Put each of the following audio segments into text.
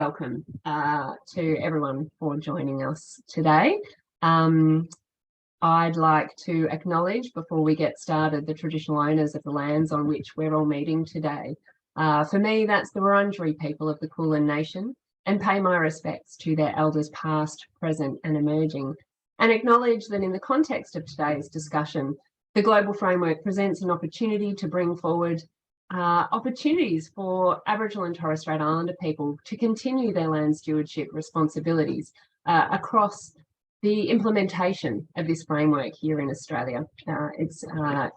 welcome to everyone for joining us today. I'd like to acknowledge, before we get started, the traditional owners of the lands on which we're all meeting today. For me, that's the Wurundjeri people of the Kulin Nation, and pay my respects to their elders past, present and emerging, and acknowledge that in the context of today's discussion, the global framework presents an opportunity to bring forward opportunities for Aboriginal and Torres Strait Islander people to continue their land stewardship responsibilities across the implementation of this framework here in Australia. It's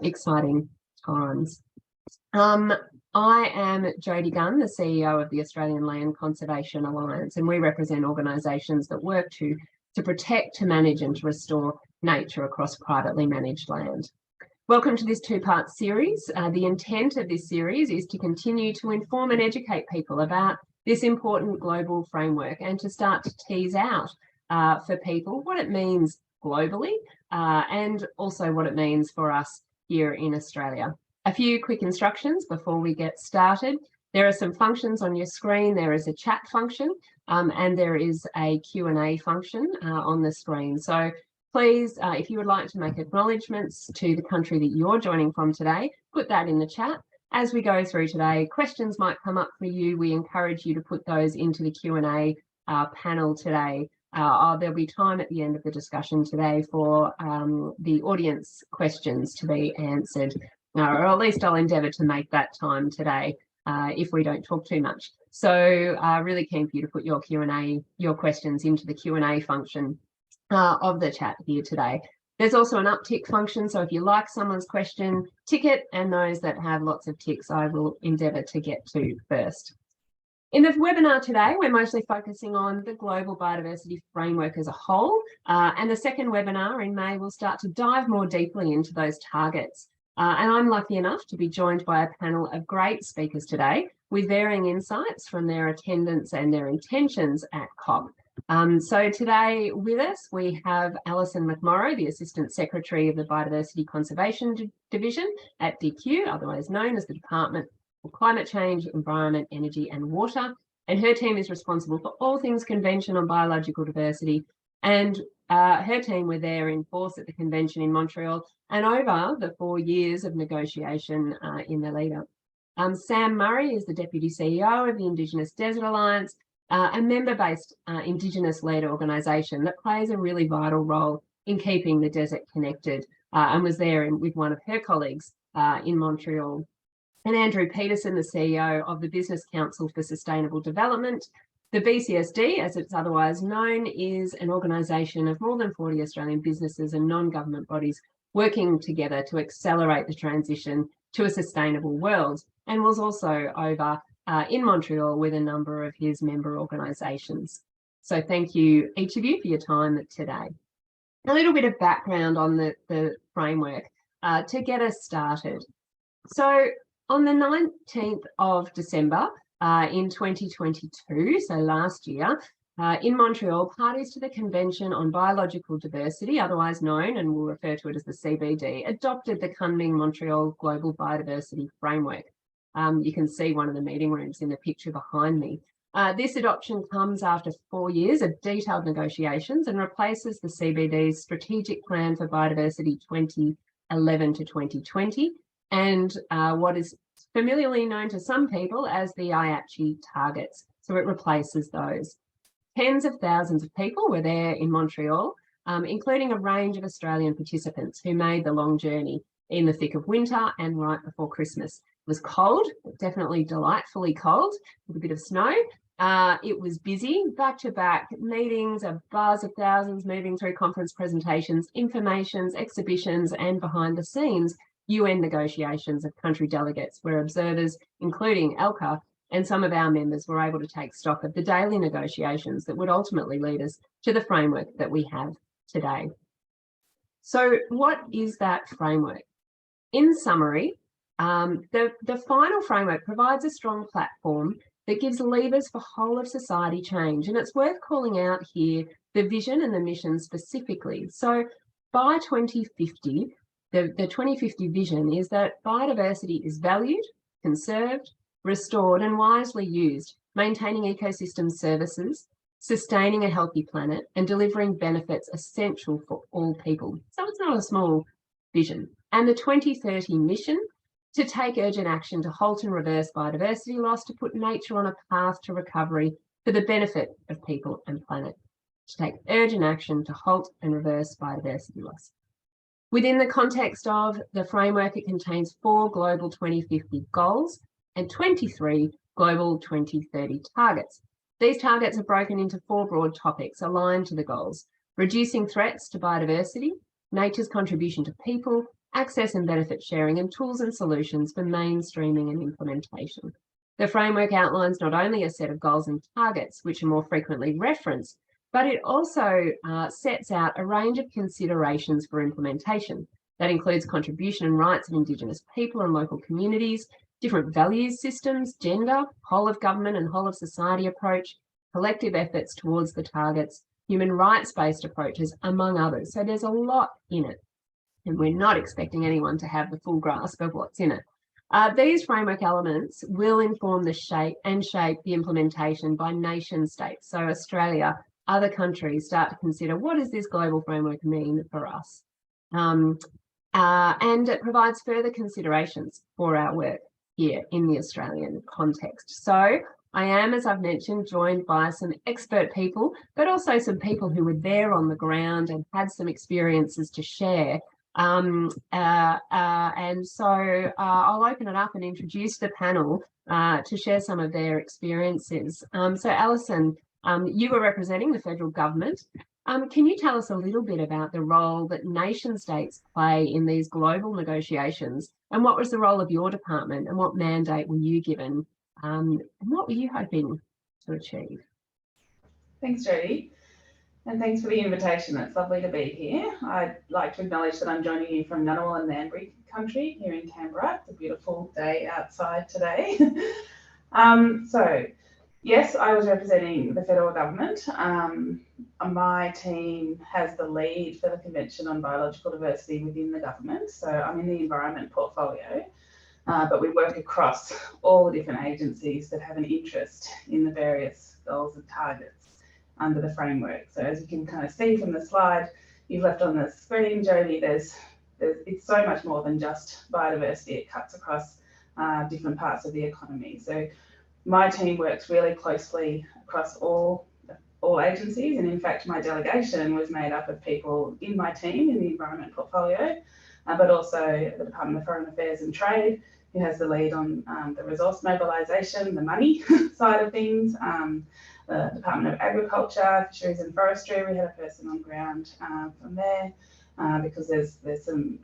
exciting times. I am Jodie Gunn, the CEO of the Australian Land Conservation Alliance, and we represent organisations that work to protect, to manage and to restore nature across privately managed land. Welcome to this two-part series. The intent of this series is to continue to inform and educate people about this important global framework and to start to tease out for people what it means globally and also what it means for us here in Australia. A few quick instructions before we get started. There are some functions on your screen. There is a chat function and there is a Q&A function on the screen. So please, if you would like to make acknowledgements to the country that you're joining from today, put that in the chat. As we go through today, questions might come up for you. We encourage you to put those into the Q&A panel today. There'll be time at the end of the discussion today for the audience questions to be answered, or at least I'll endeavour to make that time today if we don't talk too much. So really keen for you to put your your questions into the Q&A function of the chat here today. There's also an uptick function, so if you like someone's question, tick it, and those that have lots of ticks I will endeavour to get to first. In the webinar today, we're mostly focusing on the global biodiversity framework as a whole, and the second webinar in May will start to dive more deeply into those targets. And I'm lucky enough to be joined by a panel of great speakers today with varying insights from their attendance and their intentions at COP. So today with us, we have Alison McMorrow, the Assistant Secretary of the Biodiversity Conservation Division at DQ, otherwise known as the Department for Climate Change, Environment, Energy and Water. And her team is responsible for all things Convention on Biological Diversity. And her team were there in force at the convention in Montreal and over the 4 years of negotiation in the lead-up. Sam Murray is the Deputy CEO of the Indigenous Desert Alliance, a member-based Indigenous-led organisation that plays a really vital role in keeping the desert connected, and was there with one of her colleagues in Montreal. And Andrew Peterson, the CEO of the Business Council for Sustainable Development. The BCSD, as it's otherwise known, is an organisation of more than 40 Australian businesses and non-government bodies working together to accelerate the transition to a sustainable world, and was also over in Montreal with a number of his member organisations. So thank you, each of you, for your time today. A little bit of background on the framework to get us started. So on the 19th of December in 2022, so last year, in Montreal, parties to the Convention on Biological Diversity, otherwise known, and we'll refer to it as the CBD, adopted the Kunming-Montreal Global Biodiversity Framework. You can see one of the meeting rooms in the picture behind me. This adoption comes after 4 years of detailed negotiations and replaces the CBD's Strategic Plan for Biodiversity 2011 to 2020 and what is familiarly known to some people as the IATCHI targets. So it replaces those. Tens of thousands of people were there in Montreal, including a range of Australian participants who made the long journey in the thick of winter and right before Christmas. It was cold, definitely delightfully cold, with a bit of snow. It was busy, back-to-back meetings, a buzz of thousands moving through conference presentations, informations, exhibitions, and behind the scenes, UN negotiations of country delegates where observers, including ELCA, and some of our members were able to take stock of the daily negotiations that would ultimately lead us to the framework that we have today. So what is that framework? In summary, the final framework provides a strong platform that gives levers for whole of society change. And it's worth calling out here the vision and the mission specifically. So by 2050, the 2050 vision is that biodiversity is valued, conserved, restored and wisely used maintaining ecosystem services, sustaining a healthy planet, and delivering benefits essential for all people. So it's not a small vision. And the 2030 mission, to take urgent action to halt and reverse biodiversity loss, to put nature on a path to recovery for the benefit of people and planet. To take urgent action to halt and reverse biodiversity loss. Within the context of the framework, it contains 4 global 2050 goals and 23 global 2030 targets. These targets are broken into 4 broad topics aligned to the goals: reducing threats to biodiversity, nature's contribution to people, access and benefit sharing, and tools and solutions for mainstreaming and implementation. The framework outlines not only a set of goals and targets, which are more frequently referenced, but it also sets out a range of considerations for implementation. That includes contribution and rights of Indigenous people and local communities, different values systems, gender, whole of government and whole of society approach, collective efforts towards the targets, human rights-based approaches, among others. So there's a lot in it, and we're not expecting anyone to have the full grasp of what's in it. These framework elements will inform the shape the implementation by nation states. So Australia, other countries start to consider, what does this global framework mean for us? And it provides further considerations for our work here in the Australian context. So I am, as I've mentioned, joined by some expert people, but also some people who were there on the ground and had some experiences to share. And so I'll open it up and introduce the panel to share some of their experiences. So Alison, you were representing the federal government. Can you tell us a little bit about the role that nation states play in these global negotiations, and what was the role of your department, and what mandate were you given, and what were you hoping to achieve? Thanks, Jodie, and thanks for the invitation. It's lovely to be here. I'd like to acknowledge that I'm joining you from Ngunnawal and Ngambri country here in Canberra. It's a beautiful day outside today. So yes, I was representing the federal government. My team has the lead for the Convention on Biological Diversity within the government. So I'm in the environment portfolio, but we work across all the different agencies that have an interest in the various goals and targets under the framework. So as you can kind of see from the slide you've left on the screen, Jodie, it's so much more than just biodiversity. It cuts across different parts of the economy. So my team works really closely across all agencies, and in fact my delegation was made up of people in my team in the environment portfolio, but also the Department of Foreign Affairs and Trade, who has the lead on the resource mobilisation, the money side of things, the Department of Agriculture, Fisheries and Forestry. We had a person on ground from there because there's some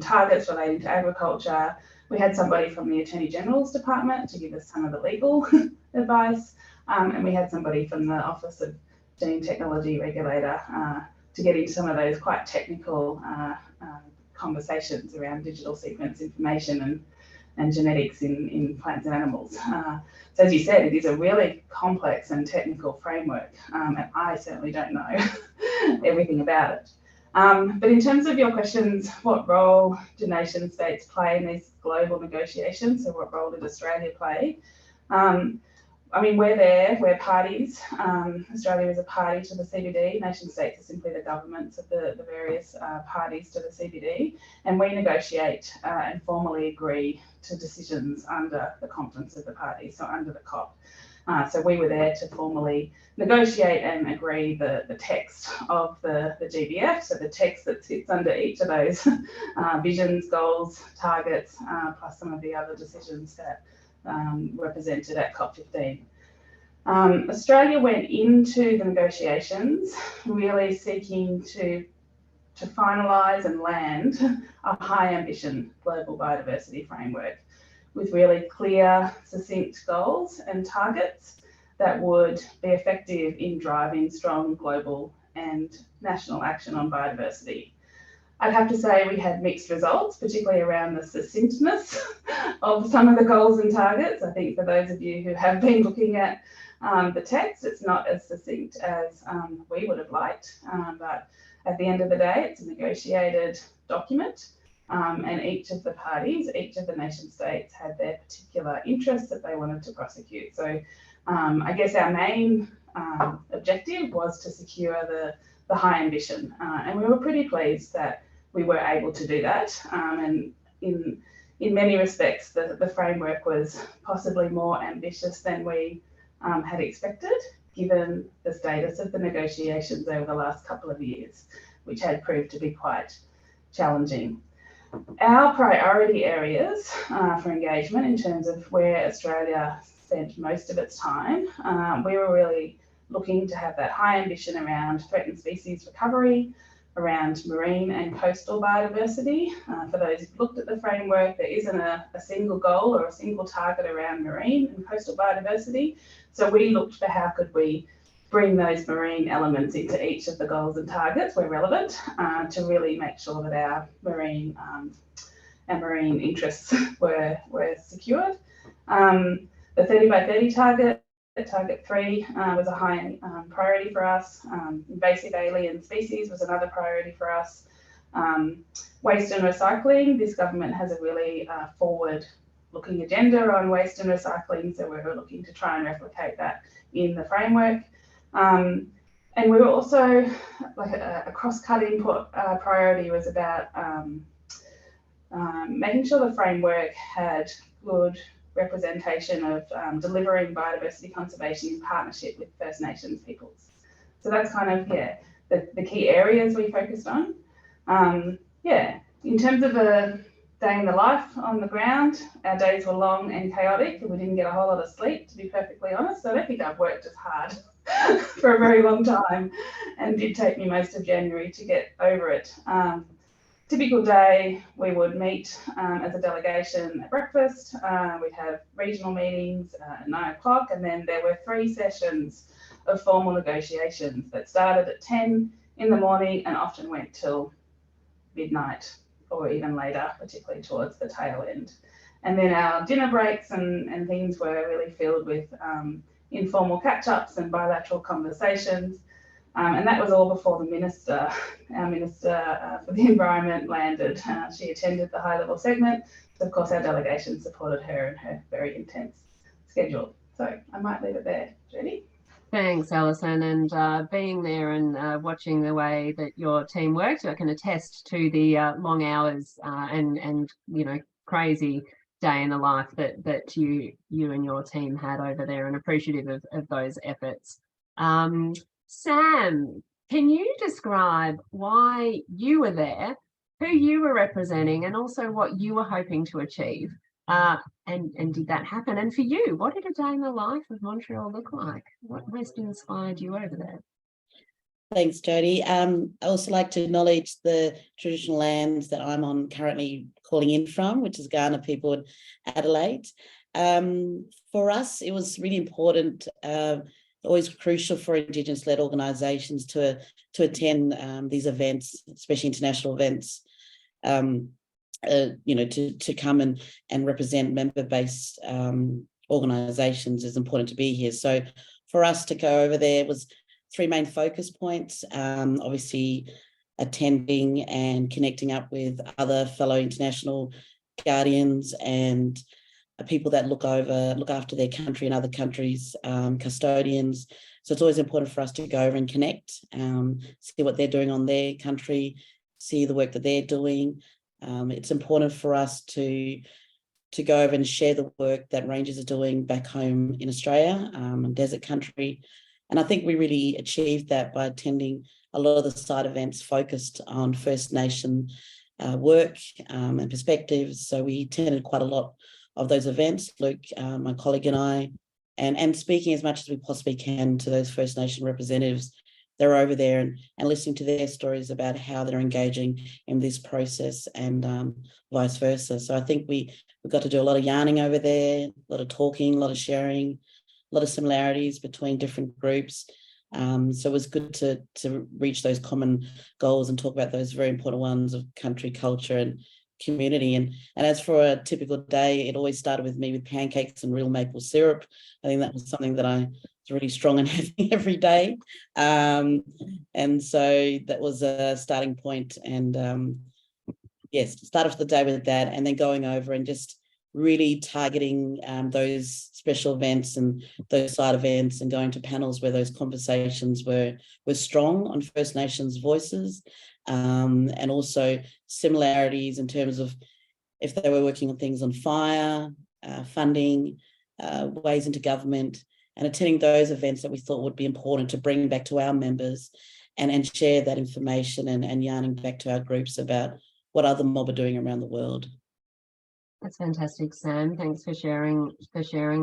targets relating to agriculture. We had somebody from the Attorney General's Department to give us some of the legal advice, and we had somebody from the Office of Gene Technology Regulator to get into some of those quite technical conversations around digital sequence information and genetics in plants and animals. So as you said, it is a really complex and technical framework, and I certainly don't know everything about it. But in terms of your questions, what role do nation states play in these global negotiations? So what role did Australia play? I mean, we're parties. Australia is a party to the CBD. Nation states are simply the governments of the various parties to the CBD. And we negotiate and formally agree to decisions under the Conference of the Parties, so under the COP. So we were there to formally negotiate and agree the text of the GBF, so the text that sits under each of those visions, goals, targets, plus some of the other decisions that were presented at COP15. Australia went into the negotiations really seeking to finalise and land a high ambition global biodiversity framework with really clear, succinct goals and targets that would be effective in driving strong global and national action on biodiversity. I'd have to say we had mixed results, particularly around the succinctness of some of the goals and targets. I think for those of you who have been looking at the text, it's not as succinct as we would have liked, but at the end of the day, it's a negotiated document, and each of the parties, each of the nation states had their particular interests that they wanted to prosecute. So I guess our main objective was to secure the high ambition, and we were pretty pleased that we were able to do that. And in many respects, the framework was possibly more ambitious than we had expected, given the status of the negotiations over the last couple of years, which had proved to be quite challenging. Our priority areas for engagement in terms of where Australia spent most of its time, we were really looking to have that high ambition around threatened species recovery, around marine and coastal biodiversity. For those who've looked at the framework, there isn't a single goal or a single target around marine and coastal biodiversity. So we looked for how could we bring those marine elements into each of the goals and targets where relevant, to really make sure that our marine interests were secured. The 30 by 30 target, target 3, was a high priority for us. Invasive alien species was another priority for us. Waste and recycling, this government has a really forward-looking agenda on waste and recycling, so we're looking to try and replicate that in the framework. And we were also, like a cross-cutting priority was about making sure the framework had good representation of delivering biodiversity conservation in partnership with First Nations peoples. So that's kind of, the key areas we focused on. In terms of a day in the life on the ground, our days were long and chaotic, and we didn't get a whole lot of sleep, to be perfectly honest. So I don't think I've worked as hard for a very long time, and it did take me most of January to get over it. Typical day, we would meet as a delegation at breakfast. We'd have regional meetings at 9 o'clock, and then there were 3 sessions of formal negotiations that started at 10 in the morning and often went till midnight or even later, particularly towards the tail end. And then our dinner breaks and things were really filled with informal catch-ups and bilateral conversations. And that was all before the minister, our minister for the environment, landed. She attended the high-level segment. So of course our delegation supported her in her very intense schedule. So I might leave it there. Jodie? Thanks, Alison. And being there and watching the way that your team works, I can attest to the long hours and crazy day in the life that you and your team had over there, and appreciative of those efforts. Sam, can you describe why you were there, who you were representing, and also what you were hoping to achieve? And did that happen? And for you, what did a day in the life of Montreal look like? What most inspired you over there? Thanks, Jodie. I also like to acknowledge the traditional lands that I'm on currently calling in from, which is Kaurna people in Adelaide. For us, it was really important, always crucial for Indigenous-led organisations to attend these events, especially international events, to come and represent member-based organisations. Is important to be here. So for us to go over there was 3 main focus points, obviously attending and connecting up with other fellow international guardians and people that look after their country and other countries, custodians. So it's always important for us to go over and connect, see what they're doing on their country, see the work that they're doing. It's important for us to go over and share the work that rangers are doing back home in Australia, in desert country. And I think we really achieved that by attending a lot of the side events focused on First Nation work and perspectives. So we attended quite a lot of those events, Luke, my colleague and I, and speaking as much as we possibly can to those First Nation representatives. They're over there and listening to their stories about how they're engaging in this process and vice versa. So I think we got to do a lot of yarning over there, a lot of talking, a lot of sharing, a lot of similarities between different groups. So it was good to reach those common goals and talk about those very important ones of country, culture, and community. And as for a typical day, it always started with me with pancakes and real maple syrup. I think that was something that I was really strong in having every day. And so that was a starting point. And yes, start off the day with that, and then going over and just really targeting those special events and those side events and going to panels where those conversations were strong on First Nations voices, and also similarities in terms of if they were working on things on fire, funding, ways into government, and attending those events that we thought would be important to bring back to our members and share that information and yarning back to our groups about what other mob are doing around the world. That's fantastic, Sam. Thanks for sharing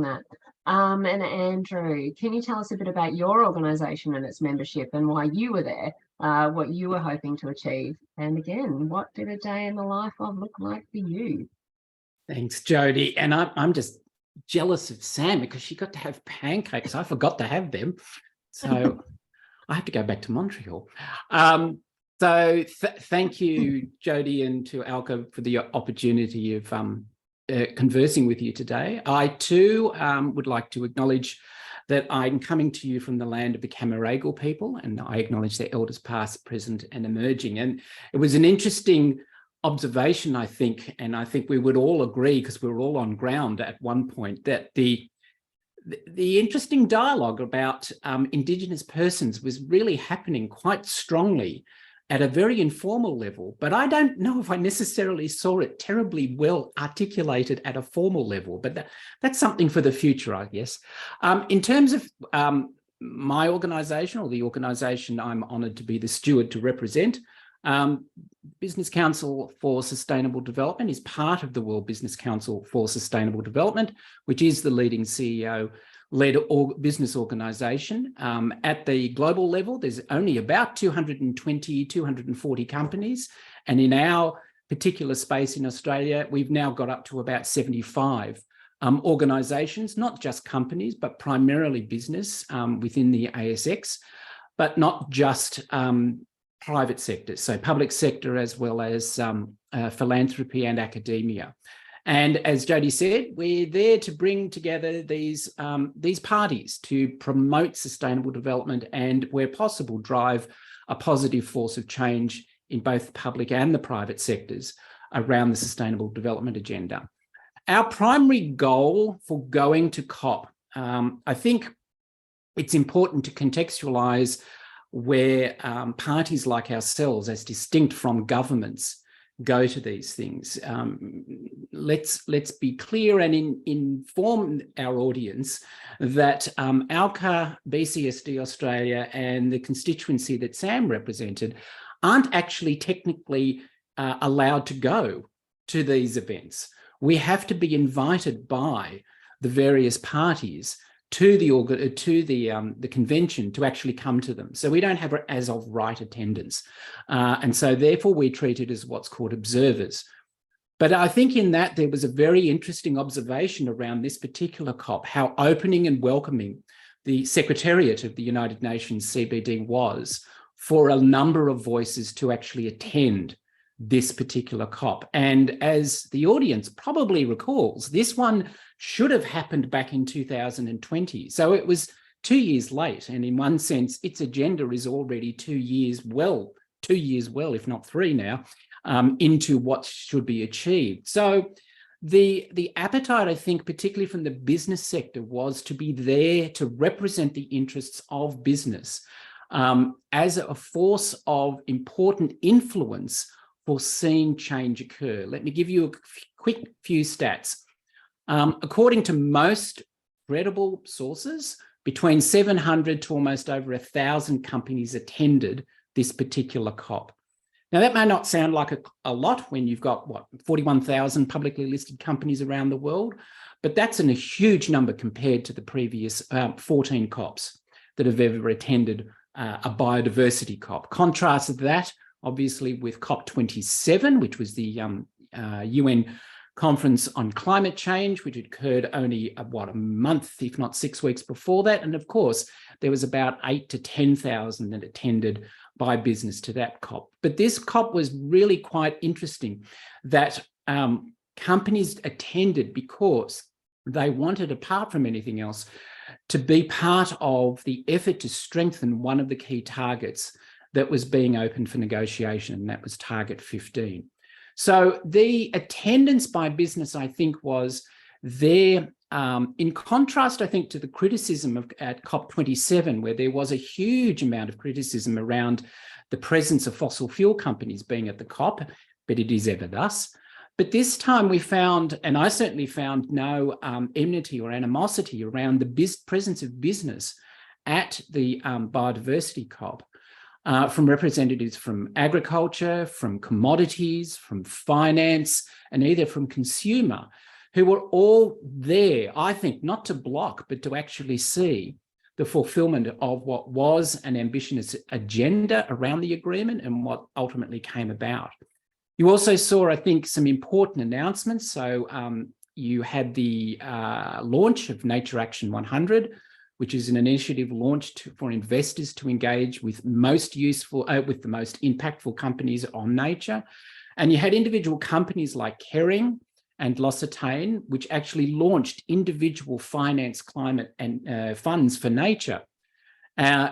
that. And Andrew, can you tell us a bit about your organisation and its membership and why you were there, what you were hoping to achieve, and again, what did a day in the life of look like for you? Thanks, Jodie. And I'm just jealous of Sam because she got to have pancakes. I forgot to have them, so I have to go back to Montreal. So thank you, Jodie, and to Alka for the opportunity of conversing with you today. I too would like to acknowledge that I'm coming to you from the land of the Camaragal people, and I acknowledge their elders past, present and emerging. And it was an interesting observation, I think, and I think we would all agree, because we were all on ground at one point, that the interesting dialogue about Indigenous persons was really happening quite strongly at a very informal level, but I don't know if I necessarily saw it terribly well articulated at a formal level, but that's something for the future, I guess. In terms of my organisation, or the organisation I'm honoured to be the steward to represent, Business Council for Sustainable Development is part of the World Business Council for Sustainable Development, which is the leading CEO-led business organisation. At the global level, there's only about 220, 240 companies. And in our particular space in Australia, we've now got up to about 75 organisations, not just companies, but primarily business within the ASX, but not just private sector, so public sector as well as philanthropy and academia. And as Jodie said, we're there to bring together these parties to promote sustainable development and, where possible, drive a positive force of change in both the public and the private sectors around the sustainable development agenda. Our primary goal for going to COP, I think it's important to contextualise where parties like ourselves, as distinct from governments, go to these things. Let's be clear and inform our audience that ALCA, BCSD Australia and the constituency that Sam represented aren't actually technically allowed to go to these events. We have to be invited by the various parties to the convention to actually come to them. So we don't have as of right attendance. And so therefore we're treated as what's called observers. But I think in that there was a very interesting observation around this particular COP, how opening and welcoming the Secretariat of the United Nations CBD was for a number of voices to actually attend this particular COP. And as the audience probably recalls, this one should have happened back in 2020. So it was 2 years late. And in one sense, its agenda is already 2 years well, if not 3 now, into what should be achieved. So the appetite, I think, particularly from the business sector, was to be there to represent the interests of business as a force of important influence for seeing change occur. Let me give you a quick few stats. According to most credible sources, between 700 to almost over 1,000 companies attended this particular COP. Now, that may not sound like a lot when you've got, 41,000 publicly listed companies around the world, but that's a huge number compared to the previous 14 COPs that have ever attended a biodiversity COP. Contrast that, obviously, with COP27, which was the UN Conference on Climate Change, which occurred only, a month, if not 6 weeks before that. And of course, there was about 8,000 to 10,000 that attended by business to that COP. But this COP was really quite interesting that companies attended because they wanted, apart from anything else, to be part of the effort to strengthen one of the key targets that was being opened for negotiation, and that was Target 15. So the attendance by business, I think, was there in contrast, I think, to the criticism at COP27, where there was a huge amount of criticism around the presence of fossil fuel companies being at the COP, but it is ever thus. But this time we found, and I certainly found, no enmity or animosity around the presence of business at the Biodiversity COP. From representatives from agriculture, from commodities, from finance, and either from consumer, who were all there, I think, not to block, but to actually see the fulfillment of what was an ambitious agenda around the agreement and what ultimately came about. You also saw, I think, some important announcements. So you had the launch of Nature Action 100, which is an initiative launched for investors to engage with the most impactful companies on nature. And you had individual companies like Kering and L'Occitane, which actually launched individual finance climate and funds for nature,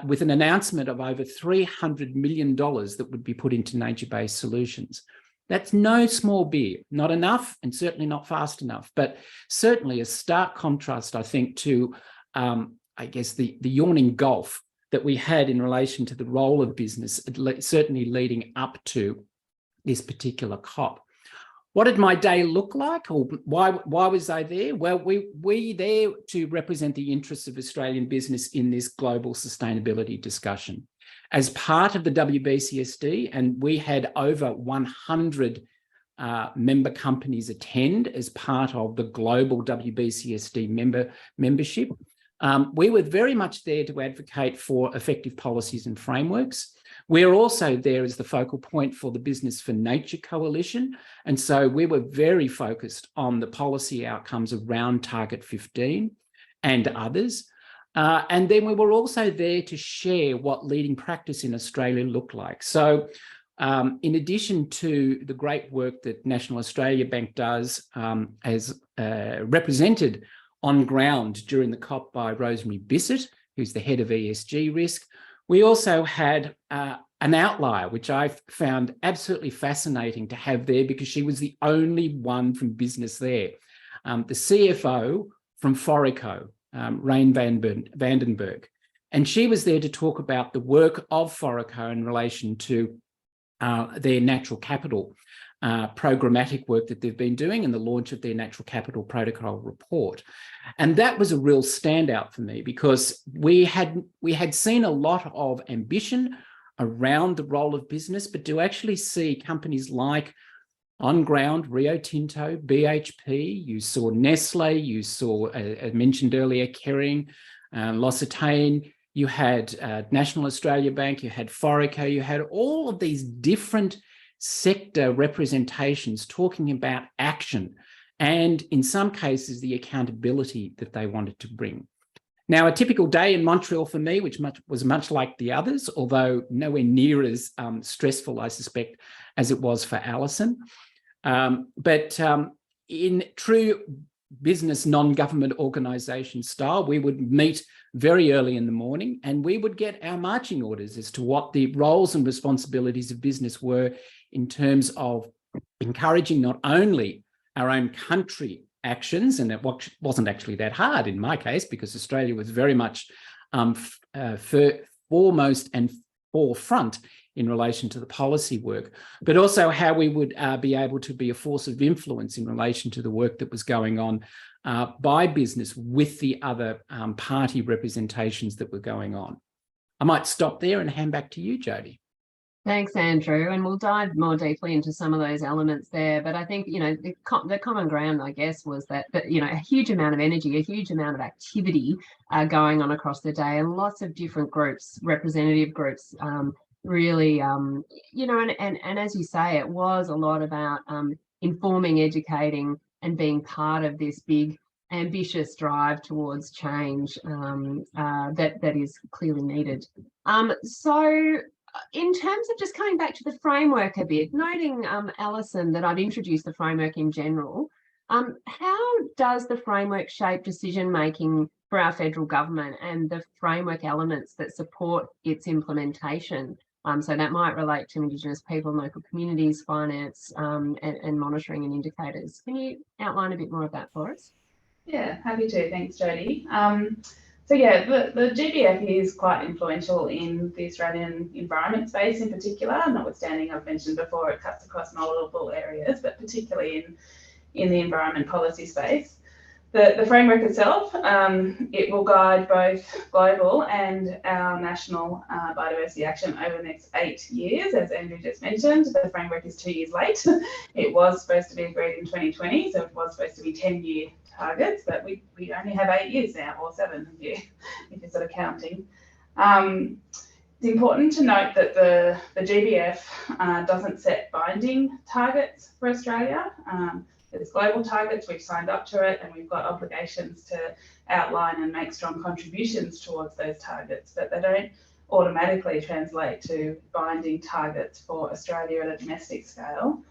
with an announcement of over $300 million that would be put into nature-based solutions. That's no small beer, not enough, and certainly not fast enough, but certainly a stark contrast, I think, to I guess the yawning gulf that we had in relation to the role of business, certainly leading up to this particular COP. What did my day look like, or why was I there? Well, we there to represent the interests of Australian business in this global sustainability discussion. As part of the WBCSD, and we had over 100 member companies attend as part of the global WBCSD membership. We were very much there to advocate for effective policies and frameworks. We're also there as the focal point for the Business for Nature Coalition. And so we were very focused on the policy outcomes around Target 15 and others. And then we were also there to share what leading practice in Australia looked like. So in addition to the great work that National Australia Bank does, as represented on ground during the COP by Rosemary Bissett, who's the head of ESG risk, we also had an outlier, which I found absolutely fascinating to have there because she was the only one from business there. The CFO from Forico, Rain Vandenberg. And she was there to talk about the work of Forico in relation to their natural capital programmatic work that they've been doing and the launch of their natural capital protocol report. And that was a real standout for me because we had seen a lot of ambition around the role of business, but to actually see companies like on ground, Rio Tinto, BHP, you saw Nestle, you saw, I mentioned earlier, Kering, L'Occitane, you had National Australia Bank, you had Forico, you had all of these different sector representations talking about action and, in some cases, the accountability that they wanted to bring. Now, a typical day in Montreal for me, which was much like the others, although nowhere near as stressful, I suspect, as it was for Alison. But in true business non-government organisation style, we would meet very early in the morning and we would get our marching orders as to what the roles and responsibilities of business were in terms of encouraging not only our own country actions, and it wasn't actually that hard in my case because Australia was very much foremost and forefront in relation to the policy work, but also how we would be able to be a force of influence in relation to the work that was going on by business with the other party representations that were going on. I might stop there and hand back to you, Jodie. Thanks, Andrew. And we'll dive more deeply into some of those elements there. But I think, you know, the common ground, I guess, was that, you know, a huge amount of energy, a huge amount of activity going on across the day and lots of different groups, representative groups, really, you know, and as you say, it was a lot about informing, educating and being part of this big ambitious drive towards change that is clearly needed. So in terms of just coming back to the framework a bit, noting, Alison, that I've introduced the framework in general, how does the framework shape decision-making for our federal government and the framework elements that support its implementation? So that might relate to Indigenous people, local communities, finance, and monitoring and indicators. Can you outline a bit more of that for us? Yeah, happy to. Thanks, Jodie. So yeah, the GBF is quite influential in the Australian environment space in particular, notwithstanding I've mentioned before it cuts across multiple areas, but particularly in the environment policy space. The framework itself, it will guide both global and our national biodiversity action over the next 8 years. As Andrew just mentioned, the framework is 2 years late. It was supposed to be agreed in 2020, so it was supposed to be 10-year targets, but we only have 8 years now, or 7 if you're sort of counting. It's important to note that the GBF doesn't set binding targets for Australia. There's global targets, we've signed up to it, and we've got obligations to outline and make strong contributions towards those targets, but they don't automatically translate to binding targets for Australia at a domestic scale.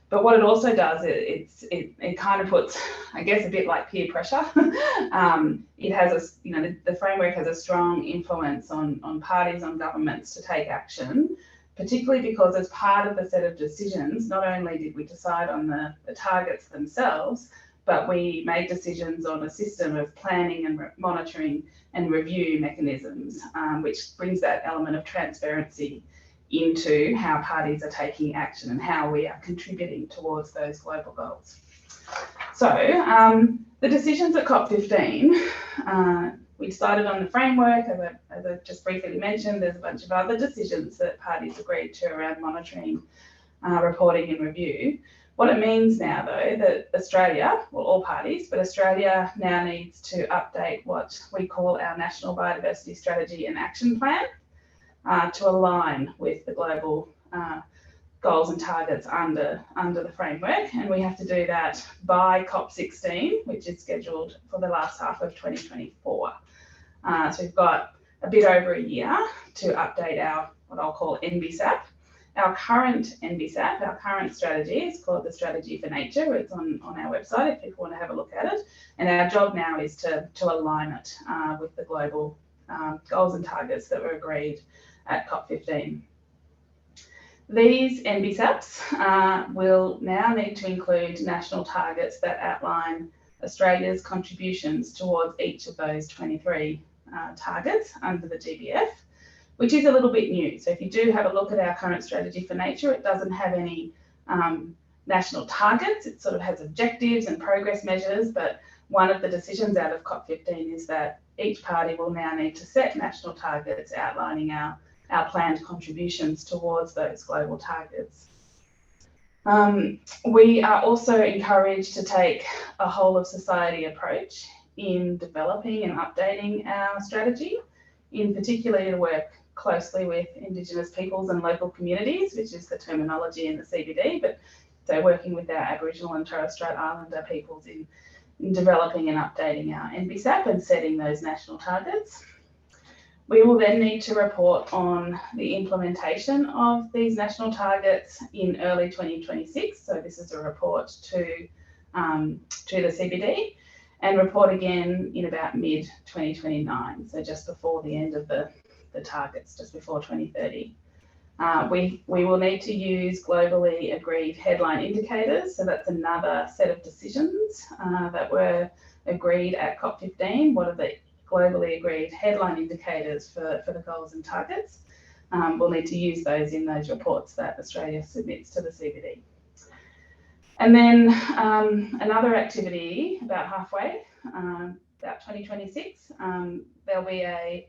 But what it also does, it kind of puts, I guess, a bit like peer pressure. It has the framework has a strong influence on parties, on governments to take action, particularly because as part of the set of decisions, not only did we decide on the targets themselves, but we made decisions on a system of planning and monitoring and review mechanisms, which brings that element of transparency into how parties are taking action and how we are contributing towards those global goals. So the decisions at COP15, we decided on the framework, as I just briefly mentioned. There's a bunch of other decisions that parties agreed to around monitoring, reporting and review. What it means now, though, that Australia, well, all parties, but Australia now needs to update what we call our National Biodiversity Strategy and Action Plan to align with the global goals and targets under the framework. And we have to do that by COP16, which is scheduled for the last half of 2024. So we've got a bit over a year to update our, what I'll call NBSAP. Our current NBSAP, our current strategy is called the Strategy for Nature. It's on our website if people want to have a look at it. And our job now is to align it with the global goals and targets that were agreed at COP15. These NBSAPs will now need to include national targets that outline Australia's contributions towards each of those 23 targets under the GBF, which is a little bit new. So if you do have a look at our current Strategy for Nature, it doesn't have any national targets. It sort of has objectives and progress measures, but one of the decisions out of COP15 is that each party will now need to set national targets outlining our planned contributions towards those global targets. We are also encouraged to take a whole of society approach in developing and updating our strategy, in particular to work closely with Indigenous peoples and local communities, which is the terminology in the CBD, but so working with our Aboriginal and Torres Strait Islander peoples in developing and updating our NBSAP and setting those national targets. We will then need to report on the implementation of these national targets in early 2026. So this is a report to the CBD, and report again in about mid-2029, so just before the end of the targets, just before 2030. We will need to use globally agreed headline indicators. So that's another set of decisions that were agreed at COP15. What are the globally agreed headline indicators for the goals and targets? We'll need to use those in those reports that Australia submits to the CBD. And then another activity about halfway, about 2026, there'll be a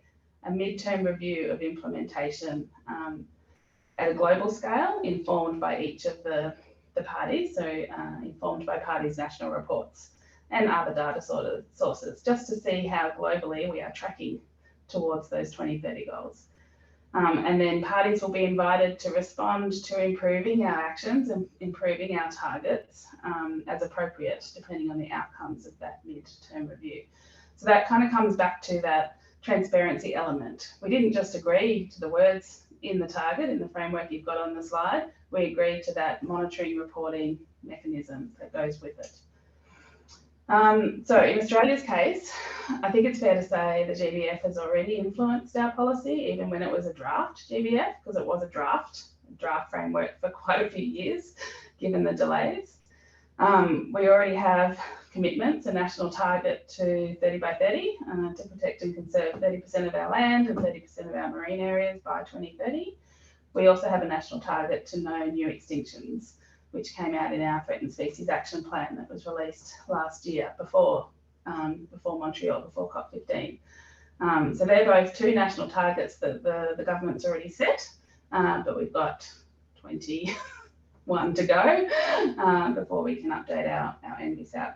midterm review of implementation at a global scale, informed by each of the parties, so informed by parties' national reports and other data sources, just to see how globally we are tracking towards those 2030 goals. And then parties will be invited to respond to improving our actions and improving our targets as appropriate, depending on the outcomes of that mid-term review. So that kind of comes back to that transparency element. We didn't just agree to the words in the target, in the framework you've got on the slide. We agreed to that monitoring reporting mechanism that goes with it. So in Australia's case, I think it's fair to say the GBF has already influenced our policy, even when it was a draft GBF, because it was a draft framework for quite a few years, given the delays. We already have commitments, a national target to 30 by 30 to protect and conserve 30% of our land and 30% of our marine areas by 2030. We also have a national target to no new extinctions, which came out in our Threatened Species Action Plan that was released last year before Montreal, before COP15. So they're both two national targets that the government's already set, but we've got 21 to go before we can update our NBSAP.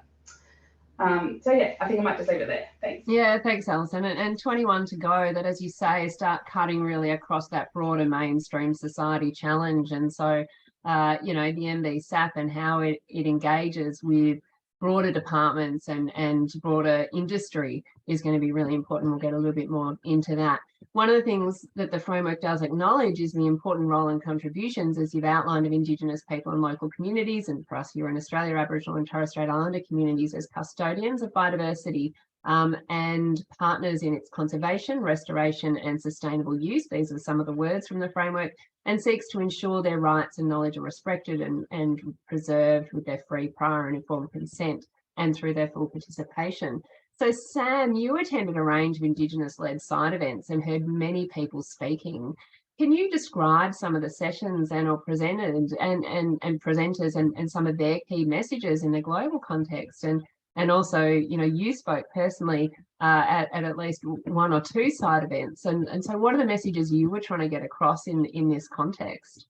So yeah, I think I might just leave it there. Thanks. Yeah, thanks, Alison. And 21 to go, that, as you say, start cutting really across that broader mainstream society challenge. And so, you know, the NBSAP and how it engages with broader departments and broader industry is going to be really important. We'll get a little bit more into that. One of the things that the framework does acknowledge is the important role and contributions, as you've outlined, of Indigenous people and local communities, and for us here in Australia, Aboriginal and Torres Strait Islander communities as custodians of biodiversity and partners in its conservation, restoration and sustainable use. These are some of the words from the framework, and seeks to ensure their rights and knowledge are respected and preserved with their free, prior and informed consent and through their full participation. So Sam, you attended a range of Indigenous-led side events and heard many people speaking. Can you describe some of the sessions and or presenters and some of their key messages in the global context? And also, you know, you spoke personally at least one or two side events. And so what are the messages you were trying to get across in this context?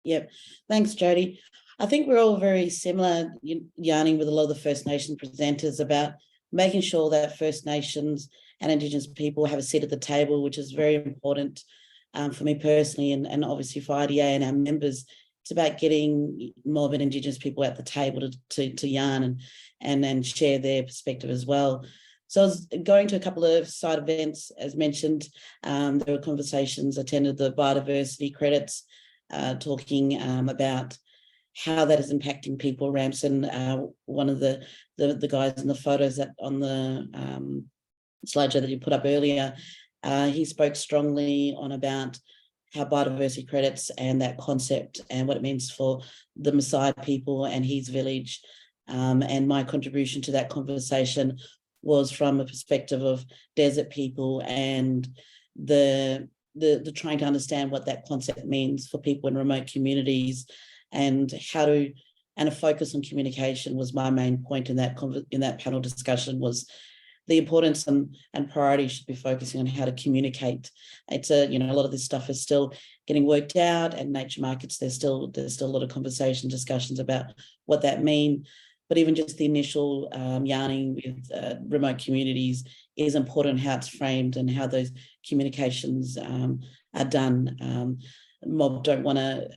Yep. Thanks, Jodie. I think we're all very similar, yarning with a lot of the First Nation presenters about making sure that First Nations and Indigenous people have a seat at the table, which is very important for me personally and obviously for IDA and our members. It's about getting more of an Indigenous people at the table to yarn and share their perspective as well. So I was going to a couple of side events, as mentioned. There were conversations, attended the biodiversity credits, talking about how that is impacting people. Ramson, one of the guys in the photos that on the slideshow that you put up earlier, he spoke strongly on about how biodiversity credits and that concept and what it means for the Maasai people and his village. And my contribution to that conversation was from a perspective of desert people and the trying to understand what that concept means for people in remote communities, and a focus on communication was my main point in that panel discussion. Was the importance and priority should be focusing on how to communicate. It's a lot of this stuff is still getting worked out, and nature markets, there's still a lot of discussions about what that mean. But even just the initial yarning with remote communities is important, how it's framed and how those communications are done. Mob don't want to.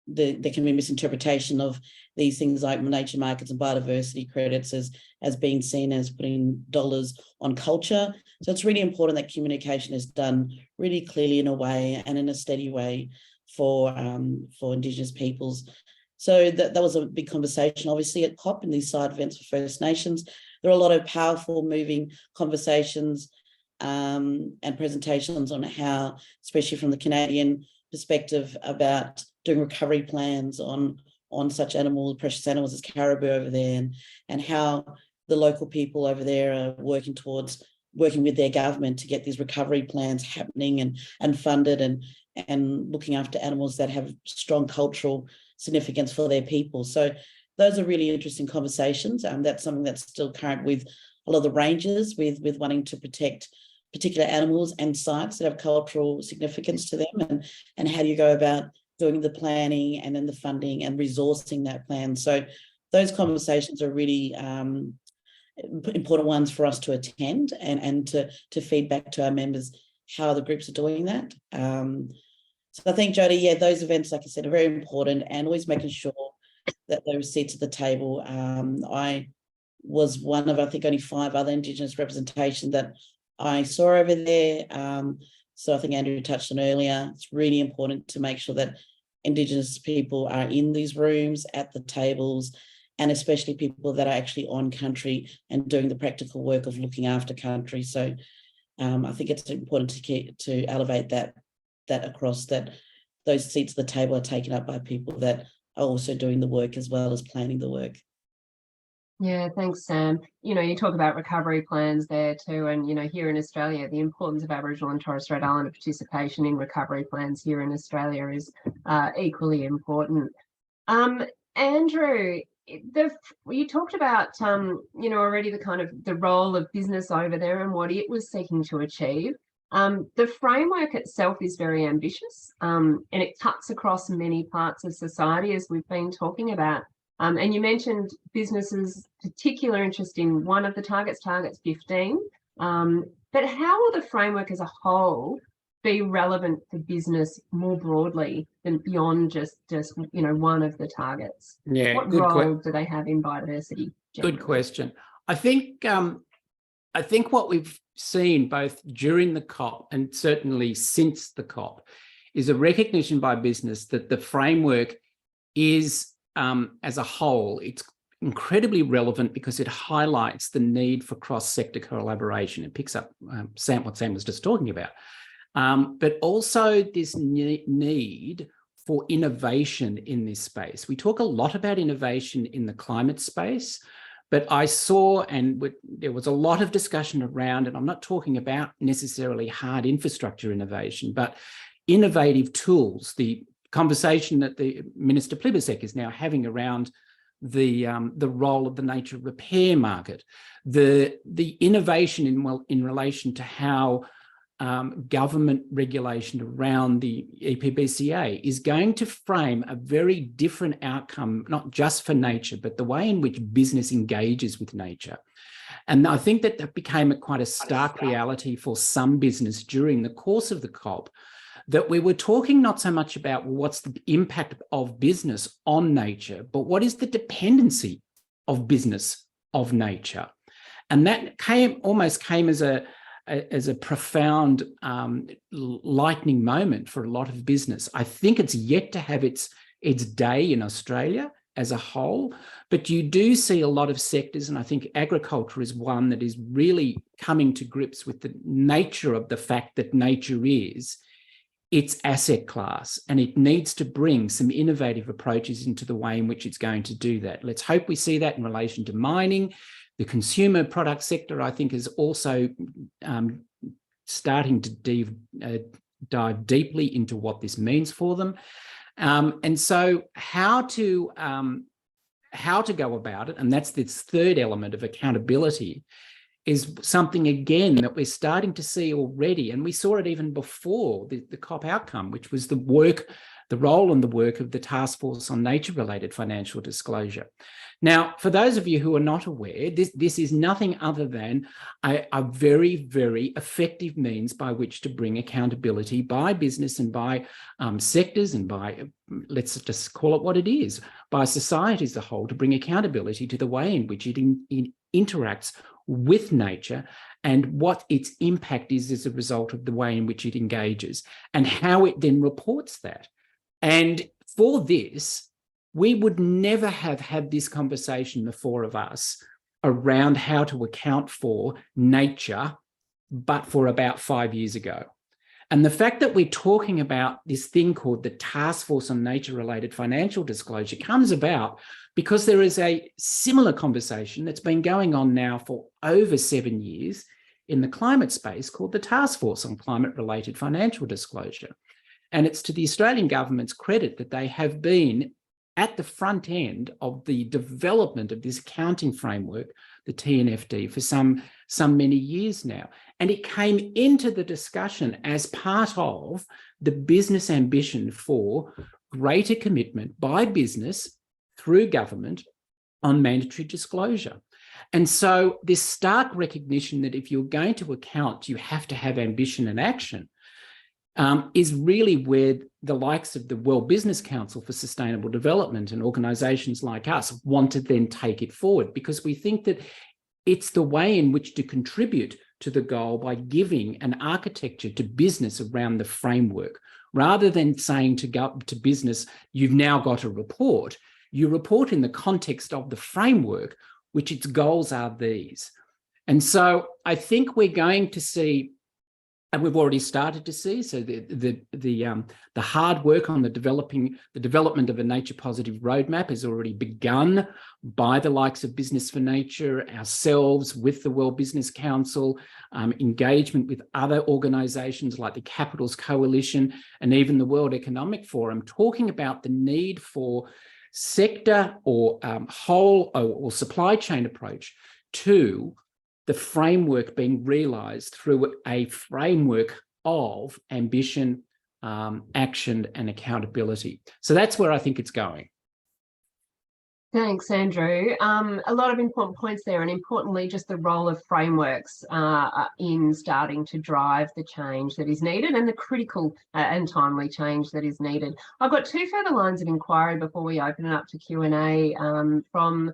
There can be misinterpretation of these things like nature markets and biodiversity credits as being seen as putting dollars on culture. So it's really important that communication is done really clearly in a way and in a steady way for Indigenous peoples. So that was a big conversation, obviously, at COP in these side events for First Nations. There are a lot of powerful, moving conversations and presentations on how, especially from the Canadian perspective, about doing recovery plans on such animals, precious animals as caribou over there, and how the local people over there are working with their government to get these recovery plans happening and funded and looking after animals that have strong cultural significance for their people. So those are really interesting conversations. That's something that's still current with a lot of the rangers with wanting to protect particular animals and sites that have cultural significance to them, and how do you go about doing the planning and then the funding and resourcing that plan. So those conversations are really important ones for us to attend and to feed back to our members how the groups are doing that. So I think, Jodie, those events, like I said, are very important, and always making sure that those seats at the table. I was one of, I think, only 5 other Indigenous representation that I saw over there. So I think Andrew touched on earlier, it's really important to make sure that Indigenous people are in these rooms at the tables, and especially people that are actually on country and doing the practical work of looking after country. So I think it's important to elevate that across, that those seats at the table are taken up by people that are also doing the work as well as planning the work. Yeah, thanks, Sam. You talk about recovery plans there too, and here in Australia, the importance of Aboriginal and Torres Strait Islander participation in recovery plans here in Australia is equally important. Andrew, you talked about already the kind of the role of business over there and what it was seeking to achieve. The framework itself is very ambitious, and it cuts across many parts of society, as we've been talking about. And you mentioned businesses' particular interest in one of the targets 15. But how will the framework as a whole be relevant for business more broadly than beyond just one of the targets? Yeah, what good role do they have in biodiversity? Good question. I think what we've seen both during the COP and certainly since the COP is a recognition by business that the framework is, as a whole, it's incredibly relevant because it highlights the need for cross-sector collaboration. It picks up what Sam was just talking about, but also this need for innovation in this space. We talk a lot about innovation in the climate space, but I saw, and there was a lot of discussion around, and I'm not talking about necessarily hard infrastructure innovation, but innovative tools. The conversation that the Minister Plibersek is now having around the role of the nature repair market, the innovation in relation to how government regulation around the EPBCA is going to frame a very different outcome, not just for nature, but the way in which business engages with nature. And I think that became quite a stark reality for some business during the course of the COP, that we were talking not so much about what's the impact of business on nature, but what is the dependency of business of nature. And that almost came as a profound lightning moment for a lot of business. I think it's yet to have its day in Australia as a whole, but you do see a lot of sectors, and I think agriculture is one that is really coming to grips with the nature of the fact that nature is its asset class, and it needs to bring some innovative approaches into the way in which it's going to do that. Let's hope we see that in relation to mining. The consumer product sector, I think, is also starting to dive deeply into what this means for them. And so how to go about it, and that's this third element of accountability, is something, again, that we're starting to see already. And we saw it even before the COP outcome, which was the role and the work of the Task Force on Nature-related Financial Disclosure. Now, for those of you who are not aware, this is nothing other than a very, very effective means by which to bring accountability by business and by sectors and by, let's just call it what it is, by society as a whole, to bring accountability to the way in which it interacts with nature and what its impact is as a result of the way in which it engages and how it then reports that. And for this, we would never have had this conversation, the four of us, around how to account for nature, but for about 5 years ago. And the fact that we're talking about this thing called the Task Force on Nature-related Financial Disclosure comes about because there is a similar conversation that's been going on now for over 7 years in the climate space called the Task Force on Climate-related Financial Disclosure. And it's to the Australian government's credit that they have been at the front end of the development of this accounting framework, the TNFD, for some many years now. And it came into the discussion as part of the business ambition for greater commitment by business through government on mandatory disclosure. And so this stark recognition that if you're going to account, you have to have ambition and action is really where the likes of the World Business Council for Sustainable Development and organisations like us want to then take it forward, because we think that it's the way in which to contribute to the goal by giving an architecture to business around the framework, rather than saying to business, you've now got a report. you report in the context of the framework, which its goals are these. And so I think we're going to see, and we've already started to see, so the hard work on the development of a nature positive roadmap has already begun by the likes of Business for Nature, ourselves, with the World Business Council, engagement with other organisations like the Capitals Coalition and even the World Economic Forum, talking about the need for sector or whole or supply chain approach to the framework being realised through a framework of ambition, action and accountability. So that's where I think it's going. Thanks, Andrew. A lot of important points there, and importantly, just the role of frameworks in starting to drive the change that is needed and the critical and timely change that is needed. I've got two further lines of inquiry before we open it up to Q&A from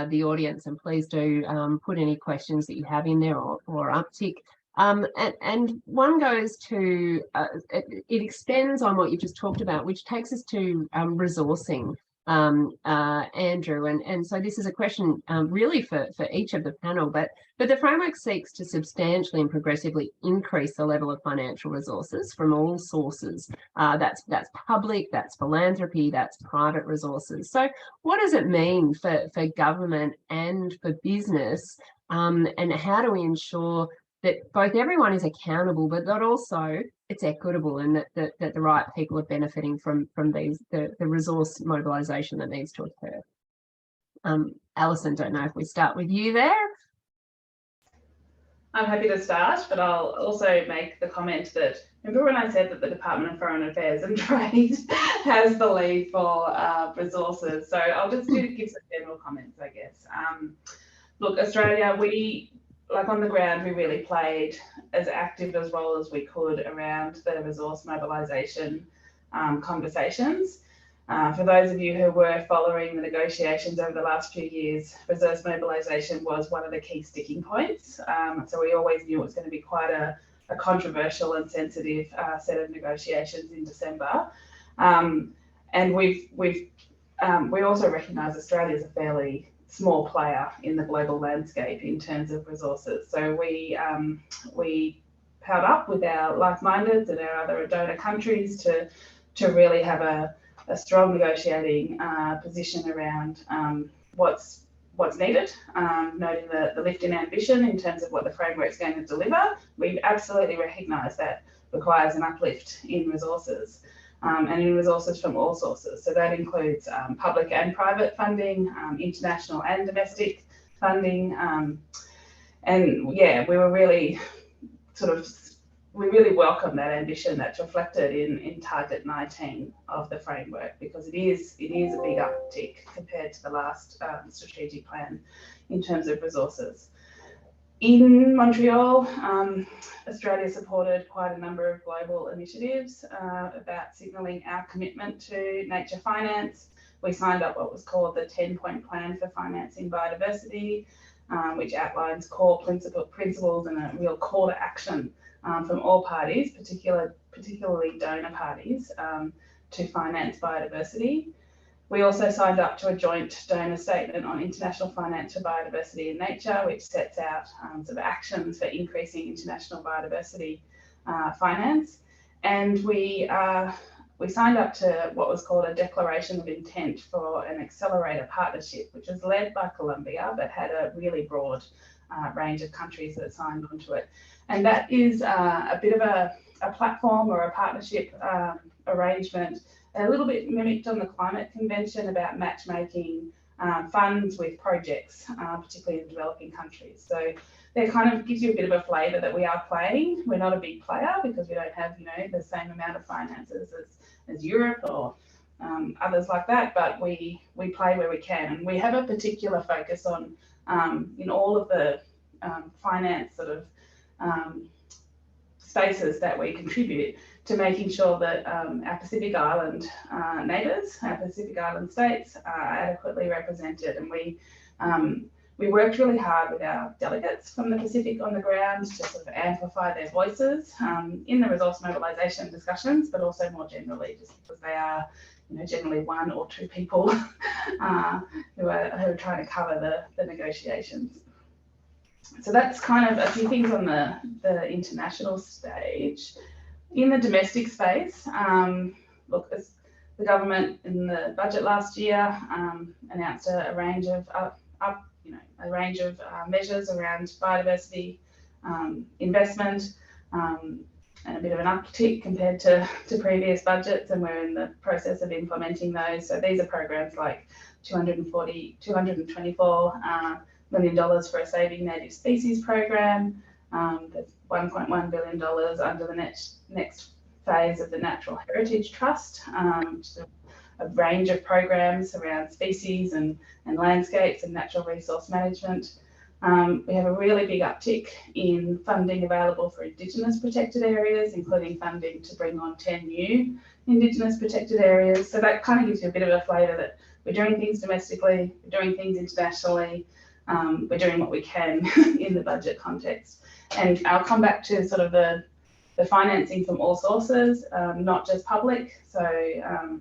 the audience, and please do put any questions that you have in there or uptick. And one goes to, it extends on what you just talked about, which takes us to resourcing, Andrew. And so this is a question really for each of the panel, but the framework seeks to substantially and progressively increase the level of financial resources from all sources. That's public, that's philanthropy, that's private resources. So what does it mean for government and for business, and how do we ensure that both everyone is accountable, but that also it's equitable, and that the right people are benefiting from the resource mobilisation that needs to occur? Alison, don't know if we start with you there. I'm happy to start, but I'll also make the comment that, remember when I said that the Department of Foreign Affairs and Trade has the lead for resources? So I'll just give some general comments, I guess. Look, Australia, like on the ground, we really played as active as well as we could around the resource mobilisation conversations. For those of you who were following the negotiations over the last few years, resource mobilisation was one of the key sticking points. So we always knew it was going to be quite a controversial and sensitive set of negotiations in December. And we also recognise Australia is a fairly small player in the global landscape in terms of resources. So we paired up with our like-mindeds and our other donor countries to really have a strong negotiating position around what's needed, noting the lift in ambition in terms of what the framework's going to deliver. We absolutely recognise that requires an uplift in resources. And in resources from all sources. So that includes public and private funding, international and domestic funding. And yeah, we really welcome that ambition that's reflected in Target 19 of the framework, because it is a big uptick compared to the last strategic plan in terms of resources. In Montreal, Australia supported quite a number of global initiatives about signalling our commitment to nature finance. We signed up what was called the 10-point plan for financing biodiversity, which outlines core principles and a real call to action from all parties, particularly donor parties, to finance biodiversity. We also signed up to a joint donor statement on international finance for biodiversity and nature, which sets out sort of actions for increasing international biodiversity finance. And we signed up to what was called a declaration of intent for an accelerator partnership, which was led by Colombia, but had a really broad range of countries that signed onto it. And that is a bit of a platform or a partnership arrangement, a little bit mimicked on the Climate Convention about matchmaking funds with projects, particularly in developing countries. So that kind of gives you a bit of a flavour that we are playing. We're not a big player because we don't have, the same amount of finances as Europe or others like that, but we play where we can. And we have a particular focus on, in all of the finance sort of spaces that we contribute, to making sure that our Pacific Island neighbours, our Pacific Island states, are adequately represented. And We worked really hard with our delegates from the Pacific on the ground to sort of amplify their voices in the resource mobilisation discussions, but also more generally, just because they are, generally one or two people who are trying to cover the negotiations. So that's kind of a few things on the international stage. In the domestic space, look, the government in the budget last year announced a range of measures around biodiversity investment and a bit of an uptick compared to previous budgets, and we're in the process of implementing those. So these are programs like $224 million for a saving native species program. There's $1.1 billion under the next phase of the Natural Heritage Trust, which is a range of programs around species and landscapes and natural resource management. We have a really big uptick in funding available for Indigenous protected areas, including funding to bring on 10 new Indigenous protected areas. So that kind of gives you a bit of a flavour that we're doing things domestically, we're doing things internationally, we're doing what we can in the budget context. And I'll come back to sort of the financing from all sources, not just public. So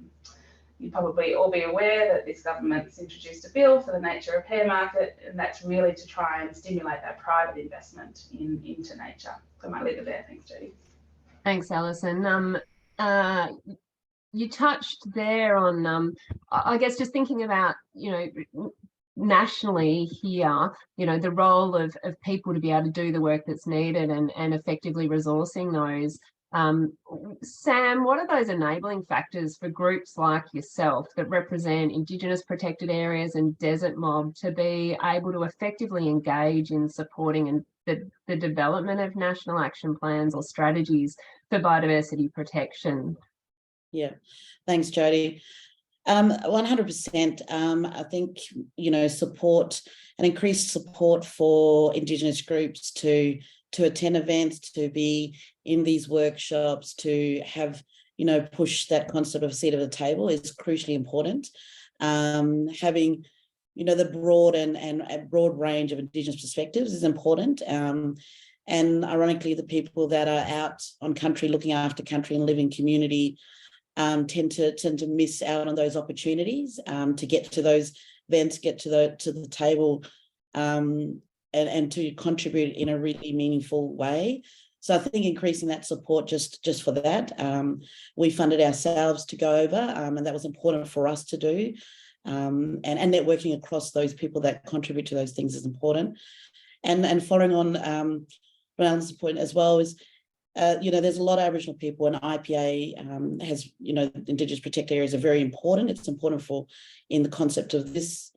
you'd probably all be aware that this government's introduced a bill for the nature repair market, and that's really to try and stimulate that private investment into nature. So I might leave it there. Thanks, Jodie. Thanks, Alison. You touched there on, I guess, just thinking about, nationally here, the role of people to be able to do the work that's needed and effectively resourcing those. Sam, what are those enabling factors for groups like yourself that represent Indigenous protected areas and desert mob to be able to effectively engage in supporting the development of national action plans or strategies for biodiversity protection? Yeah, thanks, Jodie. 100%. I think, support and increased support for Indigenous groups to attend events, to be in these workshops, to have, push that concept of a seat at the table is crucially important. Having, the broad and a broad range of Indigenous perspectives is important. And ironically, the people that are out on country, looking after country and live in community, tend to miss out on those opportunities to get to those events, get to the table, and to contribute in a really meaningful way. So I think increasing that support just for that, we funded ourselves to go over, and that was important for us to do. And networking across those people that contribute to those things is important. And following on Brown's point as well is, there's a lot of Aboriginal people, and IPA has, Indigenous protected areas are very important. It's important in the context of this,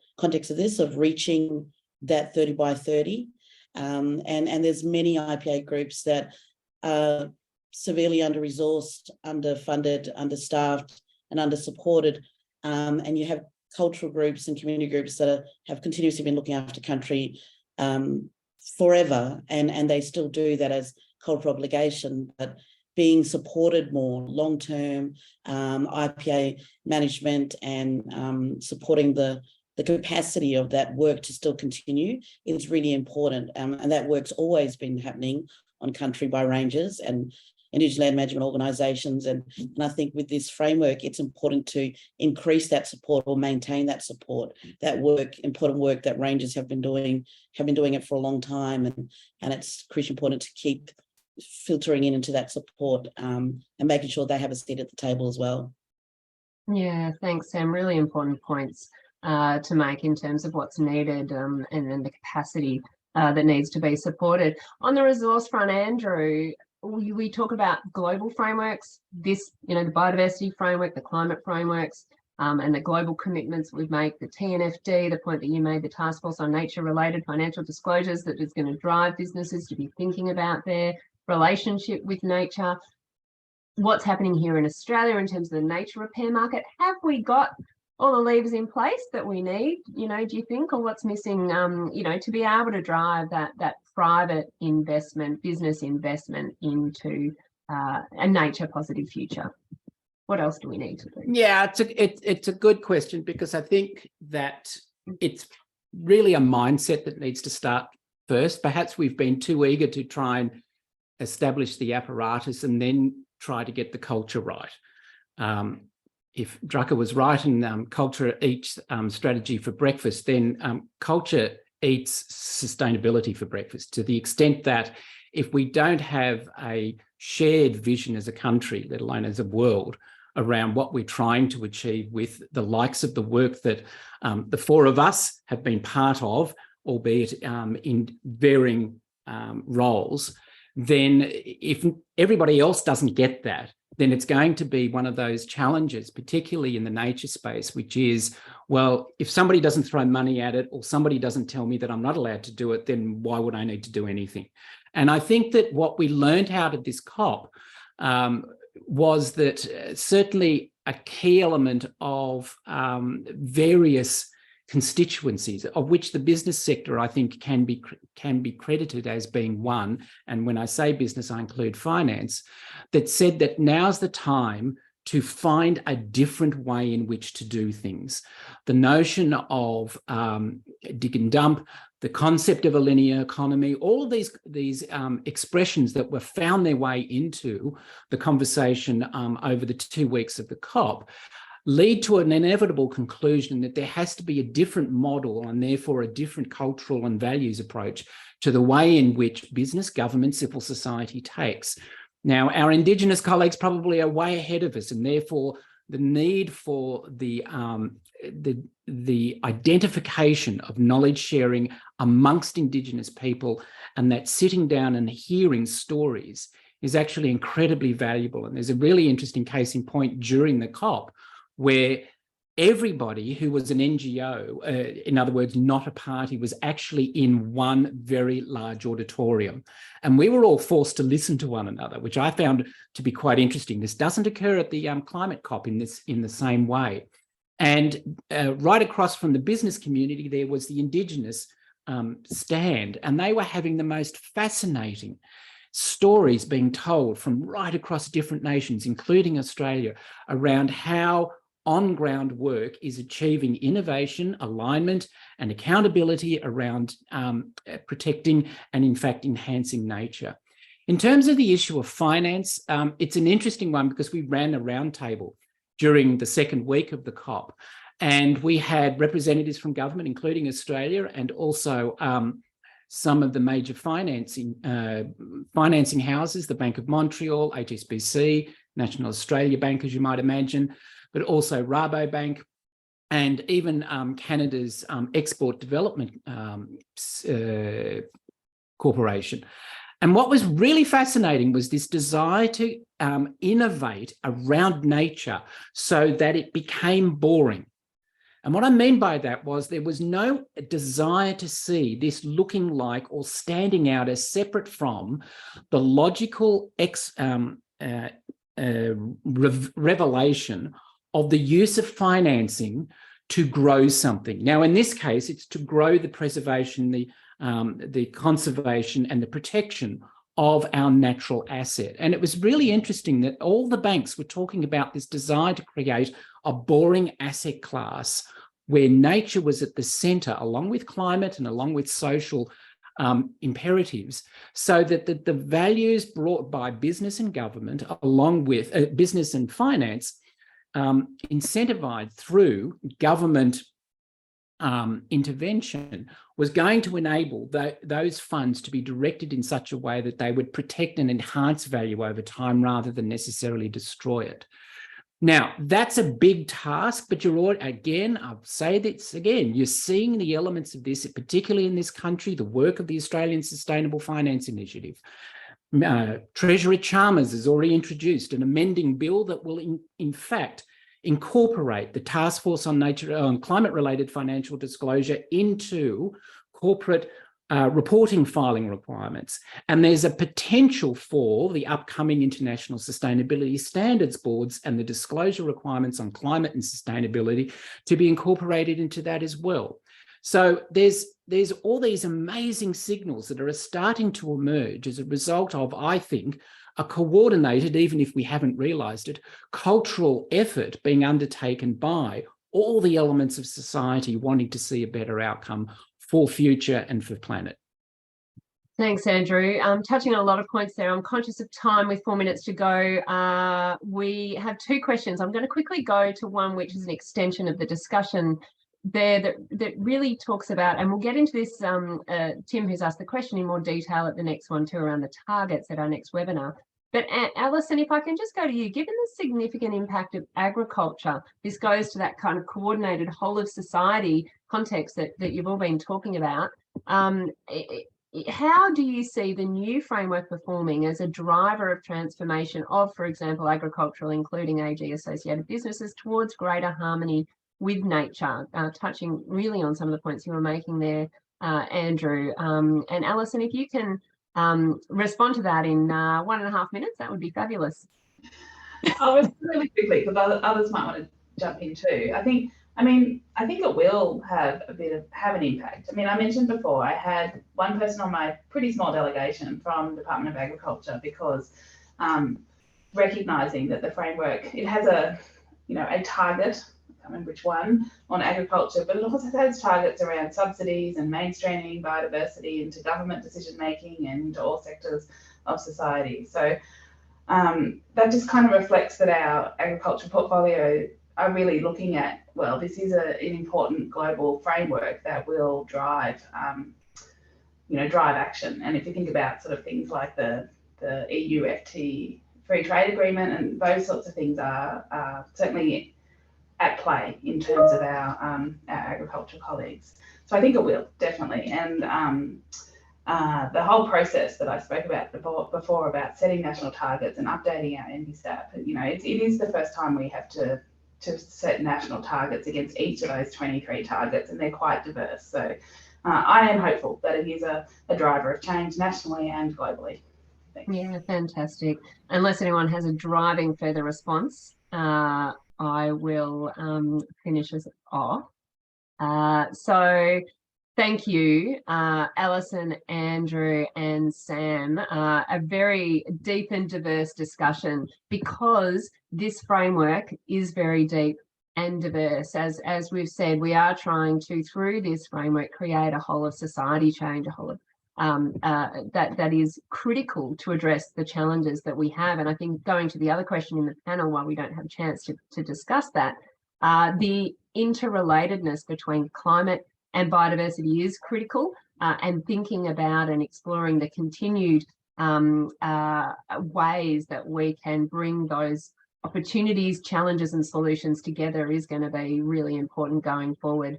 of reaching that 30 by 30. And there's many IPA groups that are severely under-resourced, underfunded, understaffed, and under-supported. And you have cultural groups and community groups that have continuously been looking after country forever, and they still do that as cultural obligation, but being supported more long-term, IPA management and supporting the capacity of that work to still continue is really important. And that work's always been happening on country by rangers and Indigenous land management organisations. And I think with this framework, it's important to increase that support or maintain that support, that work, important work that rangers have been doing it for a long time. And it's crucially important to keep filtering into that support and making sure they have a seat at the table as well. Yeah, thanks, Sam. Really important points to make in terms of what's needed and then the capacity that needs to be supported. On the resource front, Andrew, we talk about global frameworks, the biodiversity framework, the climate frameworks, and the global commitments we make, the TNFD, the point that you made, the Task Force on Nature-Related Financial Disclosures, that is going to drive businesses to be thinking about their relationship with nature. What's happening here in Australia in terms of the nature repair market? Have we got all the levers in place that we need, do you think, or what's missing, to be able to drive that private investment, business investment into a nature positive future? What else do we need to do? Yeah, it's a good question, because I think that it's really a mindset that needs to start first. Perhaps we've been too eager to try and establish the apparatus and then try to get the culture right. If Drucker was right and culture eats strategy for breakfast, then culture eats sustainability for breakfast, to the extent that if we don't have a shared vision as a country, let alone as a world, around what we're trying to achieve with the likes of the work that the four of us have been part of, albeit in varying roles, then if everybody else doesn't get that, then it's going to be one of those challenges, particularly in the nature space, which is, well, if somebody doesn't throw money at it or somebody doesn't tell me that I'm not allowed to do it, then why would I need to do anything? And I think that what we learned out of this COP was that certainly a key element of various constituencies, of which the business sector, I think, can be credited as being one. And when I say business, I include finance, that said that now's the time to find a different way in which to do things. The notion of dig and dump, the concept of a linear economy, all of these expressions that were found their way into the conversation over the 2 weeks of the COP lead to an inevitable conclusion that there has to be a different model and therefore a different cultural and values approach to the way in which business, government, civil society takes. Now, our Indigenous colleagues probably are way ahead of us, and therefore the need for the identification of knowledge sharing amongst Indigenous people, and that sitting down and hearing stories is actually incredibly valuable. And there's a really interesting case in point during the COP, where everybody who was an NGO, in other words, not a party, was actually in one very large auditorium. And we were all forced to listen to one another, which I found to be quite interesting. This doesn't occur at the climate COP in the same way. And right across from the business community, there was the Indigenous stand, and they were having the most fascinating stories being told from right across different nations, including Australia, around how on-ground work is achieving innovation, alignment, and accountability around protecting and, in fact, enhancing nature. In terms of the issue of finance, it's an interesting one because we ran a roundtable during the second week of the COP, and we had representatives from government, including Australia, and also some of the major financing houses, the Bank of Montreal, HSBC, National Australia Bank, as you might imagine, but also Rabobank, and even Canada's Export Development Corporation. And what was really fascinating was this desire to innovate around nature so that it became boring. And what I mean by that was there was no desire to see this looking like or standing out as separate from the logical revelation of the use of financing to grow something. Now, in this case, it's to grow the preservation, the conservation and the protection of our natural asset. And it was really interesting that all the banks were talking about this desire to create a boring asset class where nature was at the center, along with climate and along with social imperatives, so that the values brought by business and government, along with business and finance, incentivized through government intervention, was going to enable those funds to be directed in such a way that they would protect and enhance value over time rather than necessarily destroy it. Now, that's a big task, but I'll say this again, you're seeing the elements of this, particularly in this country, the work of the Australian Sustainable Finance Initiative. Treasurer Chalmers has already introduced an amending bill that will, in fact, incorporate the Task Force on Climate-Related Financial Disclosure into corporate reporting filing requirements. And there's a potential for the upcoming International Sustainability Standards Boards and the disclosure requirements on climate and sustainability to be incorporated into that as well. So there's all these amazing signals that are starting to emerge as a result of, I think, a coordinated, even if we haven't realised it, cultural effort being undertaken by all the elements of society wanting to see a better outcome for future and for planet. Thanks, Andrew. Touching on a lot of points there. I'm conscious of time with 4 minutes to go. We have 2 questions. I'm going to quickly go to one which is an extension of the discussion there that really talks about, and we'll get into this, Tim, who's asked the question, in more detail at the next one too, around the targets at our next webinar. But Alison, if I can just go to you, given the significant impact of agriculture, this goes to that kind of coordinated whole of society context that you've all been talking about. How do you see the new framework performing as a driver of transformation of, for example, agricultural, including AG-associated businesses, towards greater harmony with nature, touching really on some of the points you were making there, Andrew. And Alison, if you can respond to that in 1.5 minutes, that would be fabulous. I'll respond really quickly because others might want to jump in too. I think it will have an impact. I mean, I mentioned before, I had one person on my pretty small delegation from Department of Agriculture because recognising that the framework, it has a target, I can't remember which one, on agriculture, but it also has targets around subsidies and mainstreaming biodiversity into government decision-making and into all sectors of society. So that just kind of reflects that our agriculture portfolio are really looking at, well, this is an important global framework that will drive action. And if you think about sort of things like the EU FTA free trade agreement, and those sorts of things are certainly at play in terms of our agriculture colleagues. So I think it will, definitely. And the whole process that I spoke about before about setting national targets and updating our NBSTAP, it is the first time we have to set national targets against each of those 23 targets, and they're quite diverse. So I am hopeful that it is a driver of change nationally and globally. Thanks. Yeah, fantastic. Unless anyone has a driving further response, I will finish us off. So thank you, Alison, Andrew, and Sam. A very deep and diverse discussion, because this framework is very deep and diverse. As we've said, we are trying to, through this framework, create a whole of society change, a whole of that is critical to address the challenges that we have. And I think, going to the other question in the panel, while we don't have a chance to discuss that, the interrelatedness between climate and biodiversity is critical, and thinking about and exploring the continued ways that we can bring those opportunities, challenges and solutions together is going to be really important going forward.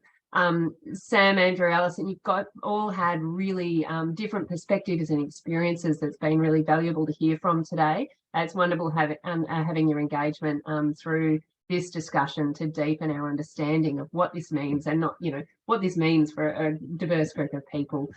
Sam, Andrew, Alison, you've all had really different perspectives and experiences that's been really valuable to hear from today. It's wonderful having your engagement through this discussion to deepen our understanding of what this means, and not, what this means for a diverse group of people.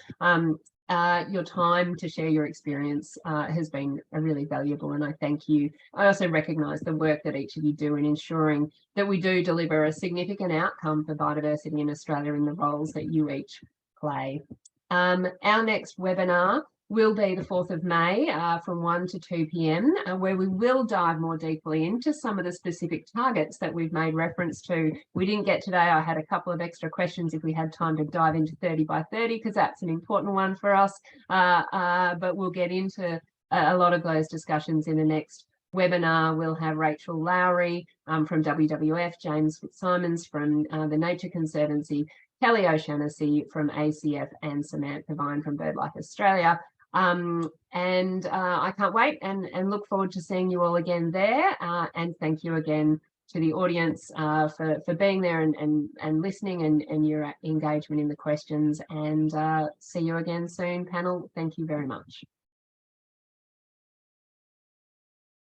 Your time to share your experience has been really valuable, and I thank you. I also recognise the work that each of you do in ensuring that we do deliver a significant outcome for biodiversity in Australia in the roles that you each play. Our next webinar will be the 4th of May from 1 to 2 p.m, where we will dive more deeply into some of the specific targets that we've made reference to. We didn't get today. I had a couple of extra questions if we had time to dive into 30 by 30, because that's an important one for us. But we'll get into a lot of those discussions in the next webinar. We'll have Rachel Lowry from WWF, James Fitzsimons from the Nature Conservancy, Kelly O'Shannessy from ACF, and Samantha Vine from BirdLife Australia. And I can't wait and look forward to seeing you all again there. And thank you again to the audience for being there and listening, and your engagement in the questions. And see you again soon, panel. Thank you very much.